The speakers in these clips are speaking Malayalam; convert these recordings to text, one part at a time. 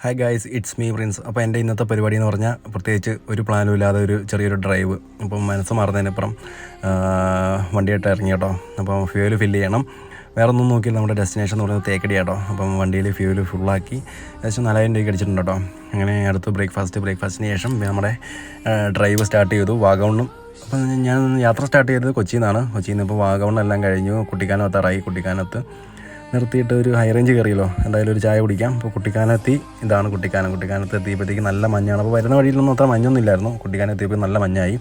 Hi guys, it's me Prince. അപ്പോൾ എൻ്റെ ഇന്നത്തെ പരിപാടി എന്ന് പറഞ്ഞാൽ പ്രത്യേകിച്ച് ഒരു പ്ലാനും ഇല്ലാതെ ഒരു ചെറിയൊരു ഡ്രൈവ്. അപ്പം മനസ്സ് മാറുന്നതിനപ്പുറം വണ്ടിയായിട്ട് ഇറങ്ങി കേട്ടോ. അപ്പം ഫ്യൂവൽ ഫില്ല് ചെയ്യണം. വേറെ ഒന്നും നോക്കിയില്ല, നമ്മുടെ ഡെസ്റ്റിനേഷൻ എന്ന് പറയുന്നത് തേക്കടി കേട്ടോ. അപ്പം വണ്ടിയിൽ ഫ്യൂവൽ ഫുള്ളാക്കി ഏകദേശം 4000 രൂപയ്ക്ക് അടിച്ചിട്ടുണ്ട് കേട്ടോ. അങ്ങനെ അടുത്ത് ബ്രേക്ക്ഫാസ്റ്റിന് ശേഷം നമ്മുടെ ഡ്രൈവ് സ്റ്റാർട്ട് ചെയ്തു വാഗമണ്ണും. അപ്പം ഞാൻ യാത്ര സ്റ്റാർട്ട് ചെയ്തത് കൊച്ചിയിൽ നിന്നാണ്. കൊച്ചിയിൽ നിന്ന് ഇപ്പോൾ വാഗമണ്ണെല്ലാം കഴിഞ്ഞു. കുട്ടിക്കാനത്താറായി. കുട്ടിക്കാനത്ത് നിർത്തിയിട്ട് ഒരു ഹൈ റേഞ്ച് കയറിയല്ലോ, എന്തായാലും ഒരു ചായ കുടിക്കാം. അപ്പോൾ കുട്ടിക്കാനത്ത് ഇതാണ് കുട്ടിക്കാനത്ത് എത്തിയപ്പോഴത്തേക്ക് നല്ല മഞ്ഞാണ്. അപ്പോൾ വരുന്ന വഴിയിലൊന്നും അത്ര മഞ്ഞൊന്നും ഇല്ലായിരുന്നു. കുട്ടിക്കാനെത്തിയപ്പോൾ നല്ല മഞ്ഞായി.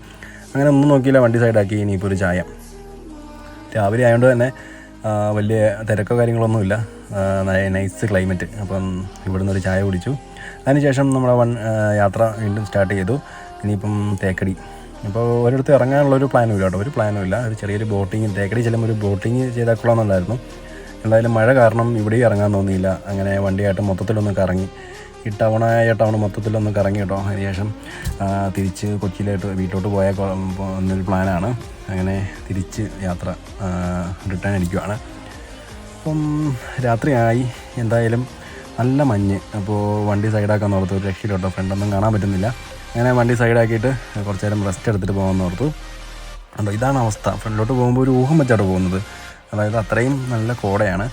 അങ്ങനെ ഒന്നും നോക്കിയില്ല, വണ്ടി സൈഡാക്കി. ഇനിയിപ്പോൾ ഒരു ചായ. രാവിലെ ആയതുകൊണ്ട് തന്നെ വലിയ തിരക്കോ കാര്യങ്ങളൊന്നുമില്ല, നൈസ് ക്ലൈമറ്റ്. അപ്പം ഇവിടുന്ന് ഒരു ചായ കുടിച്ചു. അതിനുശേഷം നമ്മുടെ യാത്ര വീണ്ടും സ്റ്റാർട്ട് ചെയ്തു. ഇനിയിപ്പം തേക്കടി. ഇപ്പോൾ ഒരിടത്ത് ഇറങ്ങാനുള്ളൊരു പ്ലാനും ഇല്ല കേട്ടോ, ഒരു പ്ലാനും ഇല്ല. ഒരു ചെറിയൊരു ബോട്ടിങ്, തേക്കടി ചെല്ലുമ്പോൾ ഒരു ബോട്ടിങ് ചെയ്താൽ കൊള്ളാമെന്നുണ്ടായിരുന്നു. എന്തായാലും മഴ കാരണം ഇവിടെയും ഇറങ്ങാൻ തോന്നിയില്ല. അങ്ങനെ വണ്ടിയായിട്ട് മൊത്തത്തിലൊന്ന് കറങ്ങി, ഈ ടൗൺ മൊത്തത്തിലൊന്ന് കറങ്ങി കേട്ടോ. അതിനുശേഷം തിരിച്ച് കൊച്ചിയിലോട്ട് വീട്ടിലോട്ട് പോയാൽ എന്നൊരു പ്ലാനാണ്. അങ്ങനെ തിരിച്ച് യാത്ര റിട്ടേൺ അടിക്കുവാണ്. അപ്പം രാത്രിയായി. എന്തായാലും നല്ല മഞ്ഞ്. അപ്പോൾ വണ്ടി സൈഡാക്കാൻ ഓർത്തു. ഒരു രക്ഷയില്ല കേട്ടോ, ഫ്രണ്ടൊന്നും കാണാൻ പറ്റുന്നില്ല. അങ്ങനെ വണ്ടി സൈഡാക്കിയിട്ട് കുറച്ച് നേരം റെസ്റ്റ് എടുത്തിട്ട് പോകാമെന്ന് ഓർത്തു. കണ്ടോ, ഇതാണ് അവസ്ഥ. ഫ്രണ്ടിലോട്ട് പോകുമ്പോൾ ഒരു ഊഹം വെച്ചാണ് പോകുന്നത്. അതായത് അത്രയും നല്ല കോടയാണ്.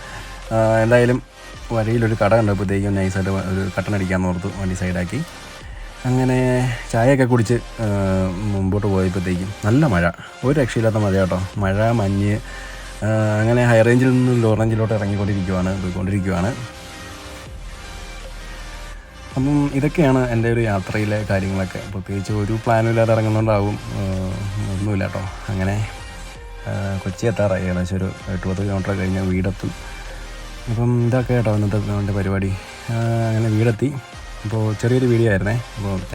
എന്തായാലും വഴിയിലൊരു കട കണ്ടപ്പോഴത്തേക്കും നൈസായിട്ട് ഒരു കട്ടനടിക്കാമെന്ന് ഓർത്തു. വണ്ടി സൈഡാക്കി അങ്ങനെ ചായയൊക്കെ കുടിച്ച് മുമ്പോട്ട് പോയപ്പോഴത്തേക്കും നല്ല മഴ, ഒരു രക്ഷയില്ലാത്ത മഴ കേട്ടോ. മഴ, മഞ്ഞ്. അങ്ങനെ ഹൈ റേഞ്ചിൽ നിന്ന് ലോ റേഞ്ചിലോട്ട് പോയിക്കൊണ്ടിരിക്കുകയാണ്. അപ്പം ഇതൊക്കെയാണ് എൻ്റെ ഒരു യാത്രയിലെ കാര്യങ്ങളൊക്കെ. പ്രത്യേകിച്ച് ഒരു പ്ലാനും ഇല്ലാതെ ഇറങ്ങുന്നുണ്ടാവും, ഒന്നുമില്ല കേട്ടോ. അങ്ങനെ കൊച്ചി എത്താറായി. ഏകദേശം ഒരു 80 കിലോമീറ്റർ കഴിഞ്ഞാൽ വീടെത്തും. അപ്പം ഇതൊക്കെ കേട്ടോ ഇന്നത്തെ പരിപാടി. അങ്ങനെ വീടെത്തി. അപ്പോൾ ചെറിയൊരു വീഡിയോ ആയിരുന്നേ. അപ്പോൾ